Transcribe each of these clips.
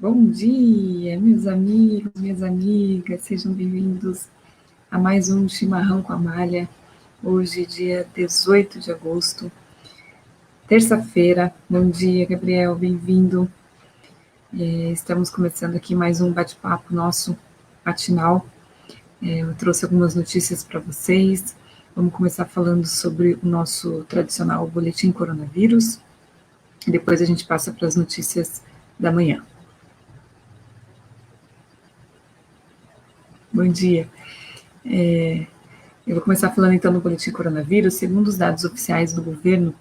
Bom dia, meus amigos, minhas amigas, sejam bem-vindos a mais um Chimarrão com Amália. Hoje, dia 18 de agosto, terça-feira. Bom dia, Gabriel, bem-vindo. Estamos começando aqui mais um bate-papo nosso matinal. Eu trouxe algumas notícias para vocês. Vamos começar falando sobre o nosso tradicional boletim coronavírus. E depois a gente passa para as notícias da manhã. Bom dia. Eu vou começar falando então do boletim coronavírus. Segundo os dados oficiais do governo,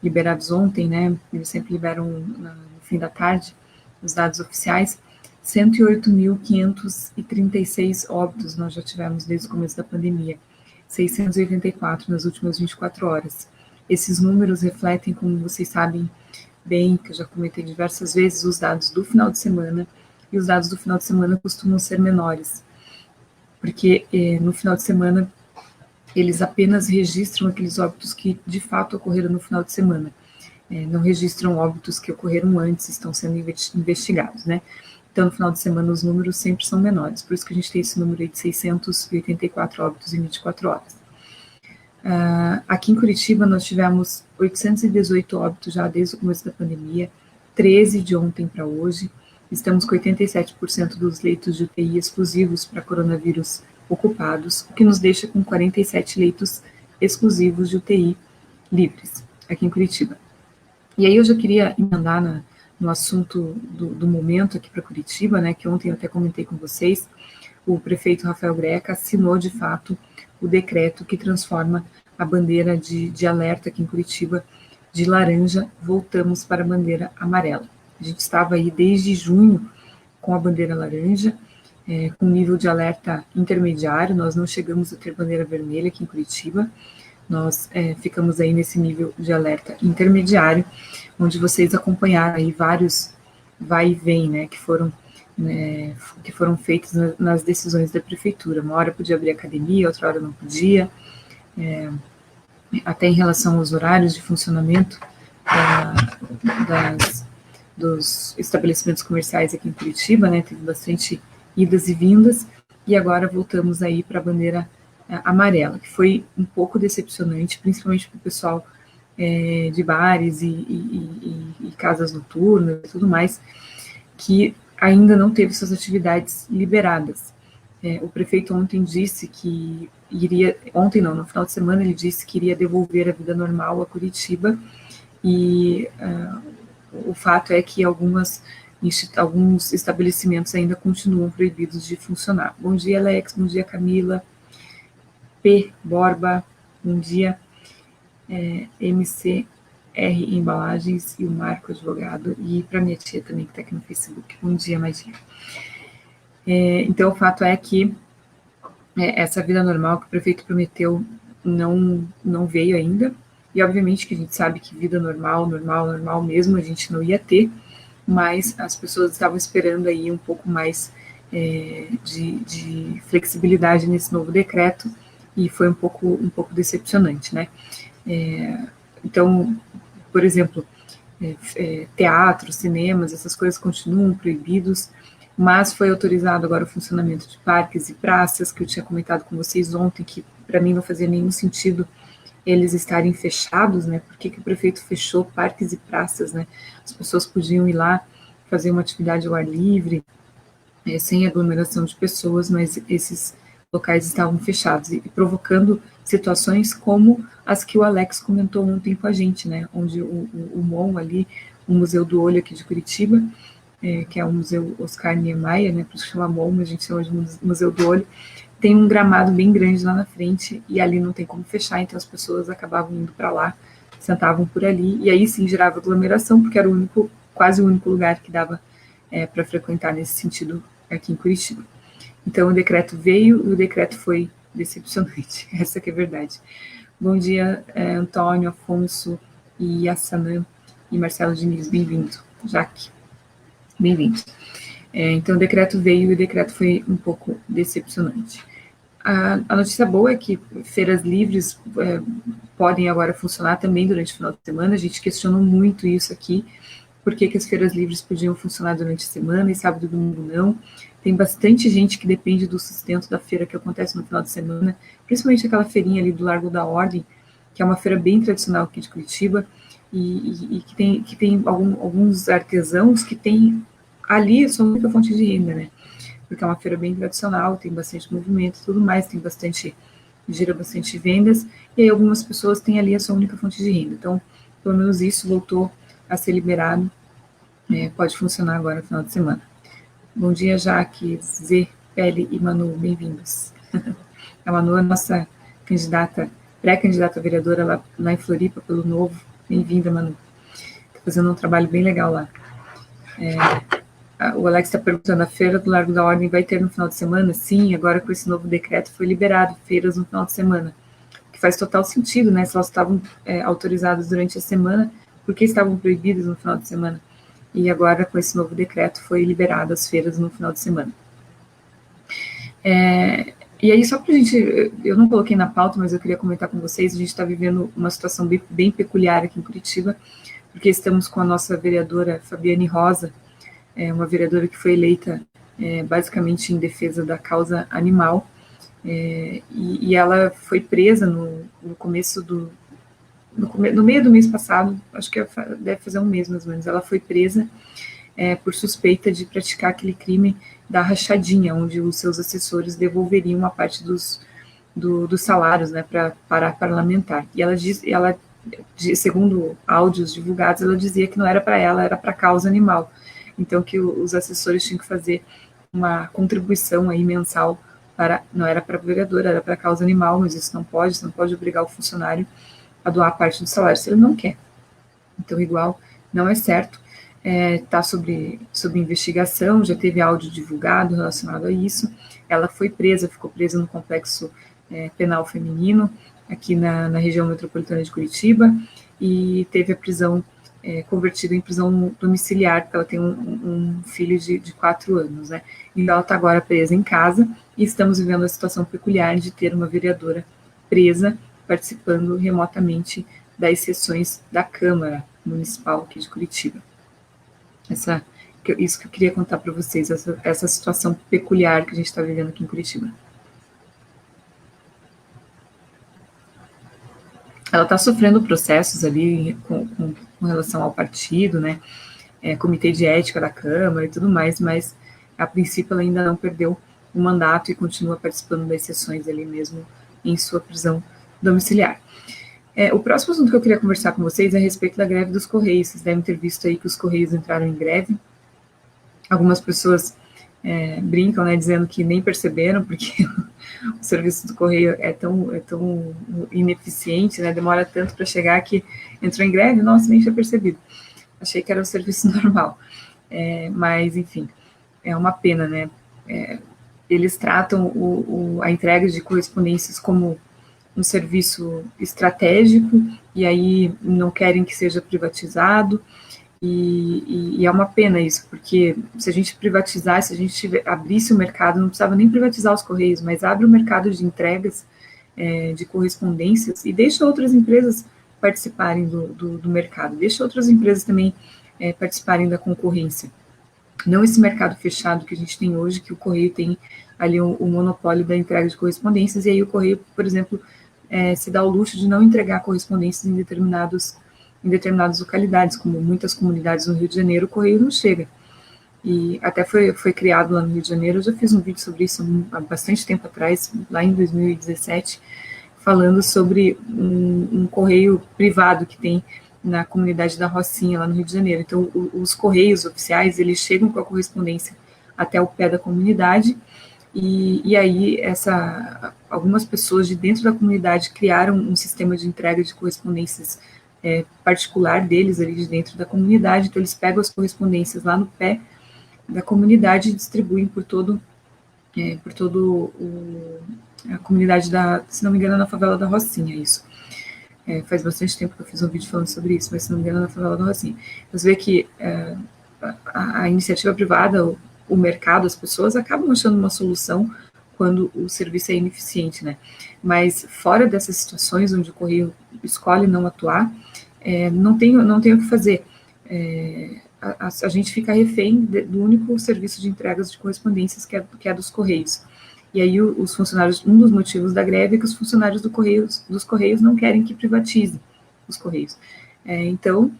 liberados ontem, né? Eles sempre liberam no fim da tarde, os dados oficiais. 108.536 óbitos nós já tivemos desde o começo da pandemia, 684 nas últimas 24 horas. Esses números refletem, como vocês sabem bem, que eu já comentei diversas vezes, os dados do final de semana, e os dados do final de semana costumam ser menores, porque no final de semana eles apenas registram aqueles óbitos que de fato ocorreram no final de semana. Não registram óbitos que ocorreram antes, estão sendo investigados, né? Então, no final de semana, os números sempre são menores, por isso que a gente tem esse número aí de 684 óbitos em 24 horas. Aqui em Curitiba, nós tivemos 818 óbitos já desde o começo da pandemia, 13 de ontem para hoje. Estamos com 87% dos leitos de UTI exclusivos para coronavírus ocupados, o que nos deixa com 47 leitos exclusivos de UTI livres aqui em Curitiba. E aí eu já queria emendar no assunto do momento aqui para Curitiba, né, que ontem eu até comentei com vocês. O prefeito Rafael Greca assinou de fato o decreto que transforma a bandeira de alerta aqui em Curitiba de laranja, voltamos para a bandeira amarela. A gente estava aí desde junho com a bandeira laranja, com nível de alerta intermediário, nós não chegamos a ter bandeira vermelha aqui em Curitiba, nós ficamos aí nesse nível de alerta intermediário, onde vocês acompanharam aí vários vai e vem, né, que foram feitos nas decisões da prefeitura. Uma hora podia abrir academia, outra hora não podia, até em relação aos horários de funcionamento dos estabelecimentos comerciais aqui em Curitiba, né, teve bastante idas e vindas, e agora voltamos aí para a bandeira amarela, que foi um pouco decepcionante, principalmente para o pessoal de bares e casas noturnas e tudo mais, que ainda não teve suas atividades liberadas. O prefeito ontem disse que no final de semana ele disse que iria devolver a vida normal a Curitiba, e o fato é que alguns estabelecimentos ainda continuam proibidos de funcionar. Bom dia, Alex, bom dia, Camila, P. Borba, bom dia, MCR Embalagens e o Marco Advogado, e para minha tia também que está aqui no Facebook. Bom dia, Magia. Então, o fato é que essa vida normal que o prefeito prometeu não veio ainda, e obviamente que a gente sabe que vida normal mesmo a gente não ia ter, mas as pessoas estavam esperando aí um pouco mais de flexibilidade nesse novo decreto, e foi um pouco decepcionante, né? Então, por exemplo, teatro, cinemas, essas coisas continuam proibidos, mas foi autorizado agora o funcionamento de parques e praças, que eu tinha comentado com vocês ontem, que para mim não fazia nenhum sentido eles estarem fechados, né? Por que o prefeito fechou parques e praças, né? As pessoas podiam ir lá fazer uma atividade ao ar livre, sem aglomeração de pessoas, mas esses locais estavam fechados e provocando situações como as que o Alex comentou ontem com a gente, né? Onde o MON ali, o Museu do Olho aqui de Curitiba, que é o Museu Oscar Niemeyer, né? Por isso chama MON, mas a gente chama de Museu do Olho, tem um gramado bem grande lá na frente e ali não tem como fechar, então as pessoas acabavam indo para lá, sentavam por ali, e aí sim gerava aglomeração, porque era quase o único lugar que dava para frequentar nesse sentido aqui em Curitiba. Então o decreto veio e o decreto foi decepcionante, essa que é a verdade. Bom dia, Antônio, Afonso e Assanã e Marcelo Diniz, bem-vindo. Jaque, bem-vindo. Então o decreto veio e o decreto foi um pouco decepcionante. A notícia boa é que feiras livres podem agora funcionar também durante o final de semana. A gente questionou muito isso aqui, por que as feiras livres podiam funcionar durante a semana e sábado e domingo não. Tem bastante gente que depende do sustento da feira que acontece no final de semana, principalmente aquela feirinha ali do Largo da Ordem, que é uma feira bem tradicional aqui de Curitiba, e que tem alguns artesãos que têm ali a sua única fonte de renda, né? Porque é uma feira bem tradicional, tem bastante movimento e tudo mais, gira bastante vendas, e aí algumas pessoas têm ali a sua única fonte de renda. Então, pelo menos isso voltou a ser liberado, pode funcionar agora no final de semana. Bom dia, Jaque, Zé, Pele e Manu, bem-vindos. A Manu é nossa pré-candidata a vereadora lá em Floripa, pelo Novo. Bem-vinda, Manu. Está fazendo um trabalho bem legal lá. O Alex está perguntando, a Feira do Largo da Ordem vai ter no final de semana? Sim, agora com esse novo decreto foi liberado feiras no final de semana, que faz total sentido, né? Se elas estavam autorizadas durante a semana, por que estavam proibidas no final de semana? E agora, com esse novo decreto, foi liberado as feiras no final de semana. E aí, só para a gente, eu não coloquei na pauta, mas eu queria comentar com vocês, a gente está vivendo uma situação bem peculiar aqui em Curitiba, porque estamos com a nossa vereadora Fabiane Rosa, uma vereadora que foi eleita basicamente em defesa da causa animal, e ela foi presa no começo no meio do mês passado, acho que deve fazer um mês mais ou menos, ela foi presa por suspeita de praticar aquele crime da rachadinha, onde os seus assessores devolveriam uma parte dos salários, né, para a parlamentar. E ela segundo áudios divulgados, ela dizia que não era para ela, era para a causa animal. Então, que os assessores tinham que fazer uma contribuição aí mensal não era para a vereadora, era para a causa animal, mas isso não pode obrigar o funcionário a doar parte do salário se ele não quer. Então, igual, não é certo. Está sob investigação, já teve áudio divulgado relacionado a isso. Ela ficou presa no complexo penal feminino, aqui na região metropolitana de Curitiba, e teve a prisão convertida em prisão domiciliar, porque ela tem um filho de 4 anos, né? Então, ela está agora presa em casa, e estamos vivendo a situação peculiar de ter uma vereadora presa, participando remotamente das sessões da Câmara Municipal aqui de Curitiba. Isso que eu queria contar para vocês, essa situação peculiar que a gente está vivendo aqui em Curitiba. Ela está sofrendo processos ali com relação ao partido, né, comitê de ética da Câmara e tudo mais, mas a princípio ela ainda não perdeu o mandato e continua participando das sessões ali mesmo em sua prisão domiciliar. O próximo assunto que eu queria conversar com vocês é a respeito da greve dos Correios. Vocês devem ter visto aí que os Correios entraram em greve. Algumas pessoas brincam, né, dizendo que nem perceberam, porque o serviço do Correio é tão ineficiente, né, demora tanto para chegar que entrou em greve, nossa, nem tinha percebido. Achei que era o serviço normal. Mas, enfim, é uma pena, né? Eles tratam a entrega de correspondências como um serviço estratégico, e aí não querem que seja privatizado, e é uma pena isso, porque se a gente privatizasse, se a gente abrisse o mercado, não precisava nem privatizar os Correios, mas abre o mercado de entregas de correspondências e deixa outras empresas participarem do mercado, deixa outras empresas também participarem da concorrência. Não esse mercado fechado que a gente tem hoje, que o Correio tem ali o monopólio da entrega de correspondências, e aí o Correio, por exemplo, se dá o luxo de não entregar correspondências em determinadas localidades, como muitas comunidades no Rio de Janeiro, o Correio não chega. E até foi criado lá no Rio de Janeiro, eu já fiz um vídeo sobre isso há bastante tempo atrás, lá em 2017, falando sobre um correio privado que tem na comunidade da Rocinha, lá no Rio de Janeiro. Então, os correios oficiais, eles chegam com a correspondência até o pé da comunidade, e aí algumas pessoas de dentro da comunidade criaram um sistema de entrega de correspondências particular deles ali de dentro da comunidade, então eles pegam as correspondências lá no pé da comunidade e distribuem por todo a comunidade se não me engano, na favela da Rocinha, isso. Faz bastante tempo que eu fiz um vídeo falando sobre isso, mas se não me engano, na favela da Rocinha. Você vê que a iniciativa privada, o mercado, as pessoas acabam achando uma solução quando o serviço é ineficiente, né? Mas fora dessas situações onde o Correio escolhe não atuar, não tem o que fazer. a gente fica refém do único serviço de entregas de correspondências que é dos Correios. E aí os funcionários, um dos motivos da greve é que os funcionários dos Correios não querem que privatize os Correios. Então,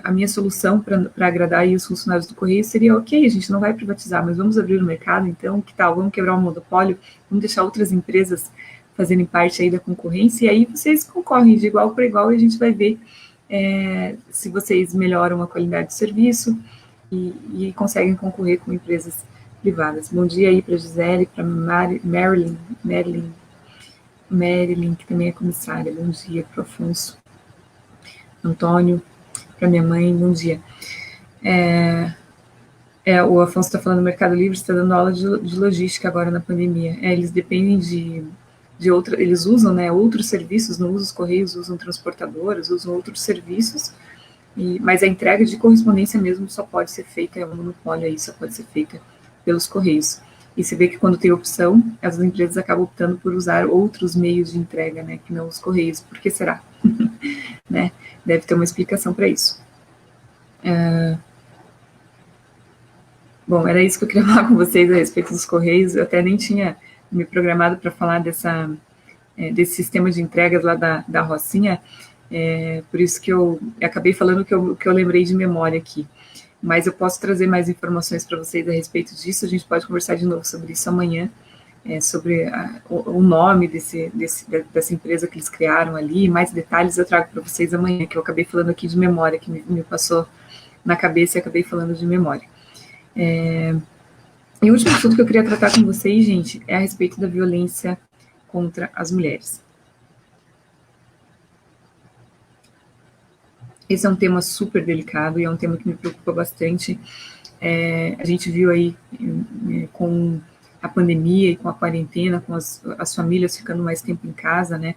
a minha solução para agradar aí os funcionários do Correio seria, ok, a gente não vai privatizar, mas vamos abrir o mercado, então, que tal? Vamos quebrar o monopólio, vamos deixar outras empresas fazerem parte aí da concorrência, e aí vocês concorrem de igual para igual e a gente vai ver se vocês melhoram a qualidade do serviço e conseguem concorrer com empresas privadas. Bom dia aí para Gisele, para Marilyn, que também é comissária. Bom dia para o Afonso, Antônio, para minha mãe, bom dia. O Afonso está falando do Mercado Livre, está dando aula de logística agora na pandemia. Eles dependem de outra, eles usam, né, outros serviços, não usam os Correios, usam transportadoras, usam outros serviços, mas a entrega de correspondência mesmo só pode ser feita, é um monopólio aí, só pode ser feita pelos Correios. E você vê que quando tem opção, as empresas acabam optando por usar outros meios de entrega, né, que não os Correios. Por que será? Né? Deve ter uma explicação para isso. Bom, era isso que eu queria falar com vocês a respeito dos Correios. Eu até nem tinha me programado para falar desse sistema de entregas lá da Rocinha, por isso que eu acabei falando que eu lembrei de memória aqui. Mas eu posso trazer mais informações para vocês a respeito disso, a gente pode conversar de novo sobre isso amanhã, sobre o nome dessa empresa que eles criaram ali, mais detalhes eu trago para vocês amanhã, que eu acabei falando aqui de memória, que me passou na cabeça e acabei falando de memória. E o último assunto que eu queria tratar com vocês, gente, é a respeito da violência contra as mulheres. Esse é um tema super delicado e é um tema que me preocupa bastante. A gente viu aí com a pandemia e com a quarentena, com as famílias ficando mais tempo em casa, né?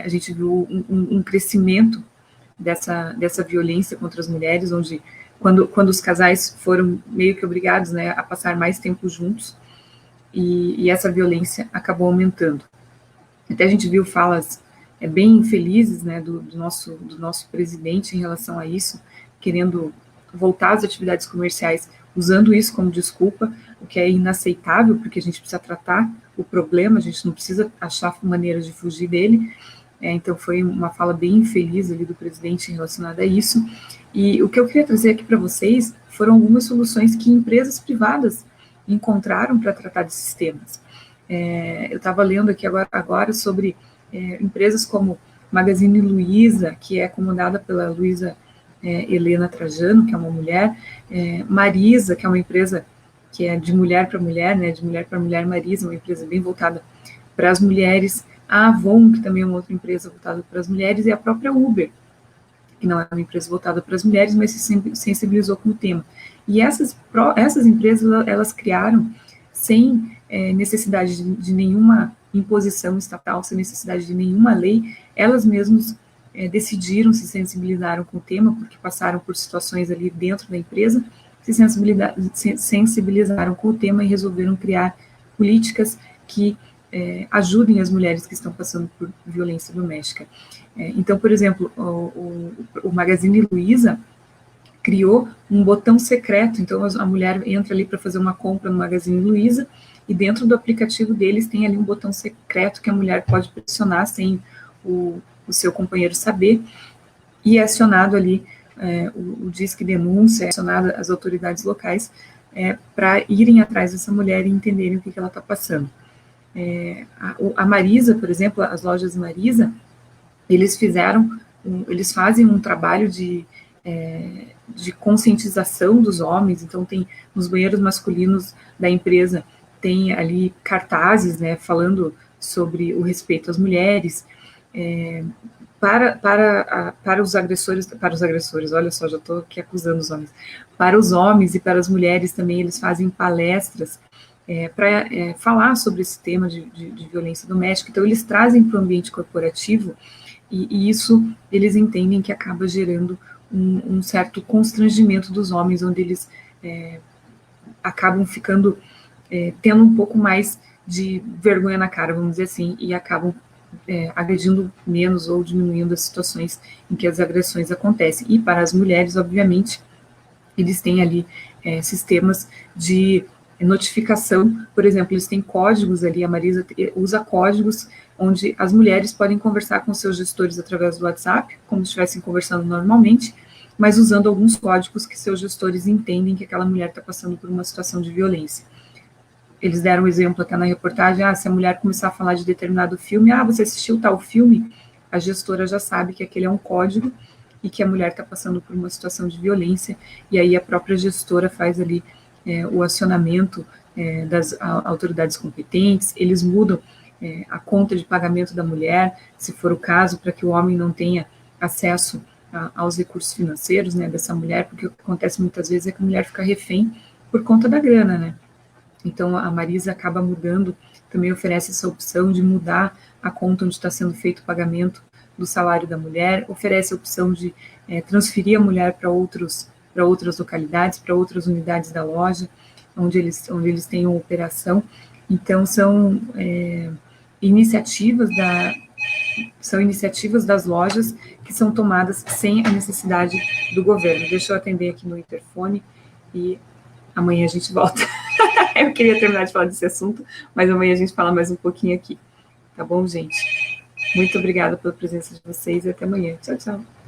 A gente viu um crescimento dessa violência contra as mulheres, onde quando os casais foram meio que obrigados, né, a passar mais tempo juntos, e essa violência acabou aumentando. Até a gente viu falas bem infelizes, né, do nosso presidente em relação a isso, querendo voltar às atividades comerciais, usando isso como desculpa, o que é inaceitável, porque a gente precisa tratar o problema, a gente não precisa achar maneiras de fugir dele. Então foi uma fala bem infeliz ali do presidente relacionada a isso. E o que eu queria trazer aqui para vocês foram algumas soluções que empresas privadas encontraram para tratar desses temas. Eu estava lendo aqui agora sobre empresas como Magazine Luiza, que é comandada pela Luiza Helena Trajano, que é uma mulher, Marisa, que é uma empresa que é de mulher para mulher, né, de mulher para mulher, Marisa, uma empresa bem voltada para as mulheres, a Avon, que também é uma outra empresa voltada para as mulheres, e a própria Uber, que não é uma empresa voltada para as mulheres, mas se sensibilizou com o tema. E essas empresas, elas criaram sem necessidade de nenhuma imposição estatal, sem necessidade de nenhuma lei, elas mesmas decidiram, se sensibilizaram com o tema, porque passaram por situações ali dentro da empresa, se sensibilizaram com o tema e resolveram criar políticas que ajudem as mulheres que estão passando por violência doméstica. Então, por exemplo, o Magazine Luiza criou um botão secreto, então a mulher entra ali para fazer uma compra no Magazine Luiza, e dentro do aplicativo deles tem ali um botão secreto que a mulher pode pressionar sem o seu companheiro saber, e é acionado ali o Disque Denúncia, é acionado as autoridades locais para irem atrás dessa mulher e entenderem o que ela está passando. A Marisa, por exemplo, as lojas Marisa, eles fazem um trabalho de conscientização dos homens, então tem nos banheiros masculinos da empresa, tem ali cartazes, né, falando sobre o respeito às mulheres, para os agressores, olha só, já estou aqui acusando os homens, para os homens e para as mulheres também, eles fazem palestras para falar sobre esse tema de violência doméstica, então eles trazem para o ambiente corporativo, e isso eles entendem que acaba gerando um certo constrangimento dos homens, onde eles acabam ficando, tendo um pouco mais de vergonha na cara, vamos dizer assim, e acabam agredindo menos ou diminuindo as situações em que as agressões acontecem. E para as mulheres, obviamente, eles têm ali sistemas de notificação, por exemplo, eles têm códigos ali, a Marisa usa códigos onde as mulheres podem conversar com seus gestores através do WhatsApp, como se estivessem conversando normalmente, mas usando alguns códigos que seus gestores entendem que aquela mulher está passando por uma situação de violência. Eles deram um exemplo até na reportagem, se a mulher começar a falar de determinado filme, você assistiu tal filme? A gestora já sabe que aquele é um código e que a mulher está passando por uma situação de violência, e aí a própria gestora faz ali o acionamento das autoridades competentes, eles mudam a conta de pagamento da mulher, se for o caso, para que o homem não tenha acesso aos recursos financeiros, né, dessa mulher, porque o que acontece muitas vezes é que a mulher fica refém por conta da grana, né. Então, a Marisa acaba mudando, também oferece essa opção de mudar a conta onde está sendo feito o pagamento do salário da mulher, oferece a opção de transferir a mulher para outras localidades, para outras unidades da loja, onde eles tenham operação. Então, são iniciativas das lojas que são tomadas sem a necessidade do governo. Deixa eu atender aqui no interfone e amanhã a gente volta. Eu queria terminar de falar desse assunto, mas amanhã a gente fala mais um pouquinho aqui. Tá bom, gente? Muito obrigada pela presença de vocês e até amanhã. Tchau, tchau.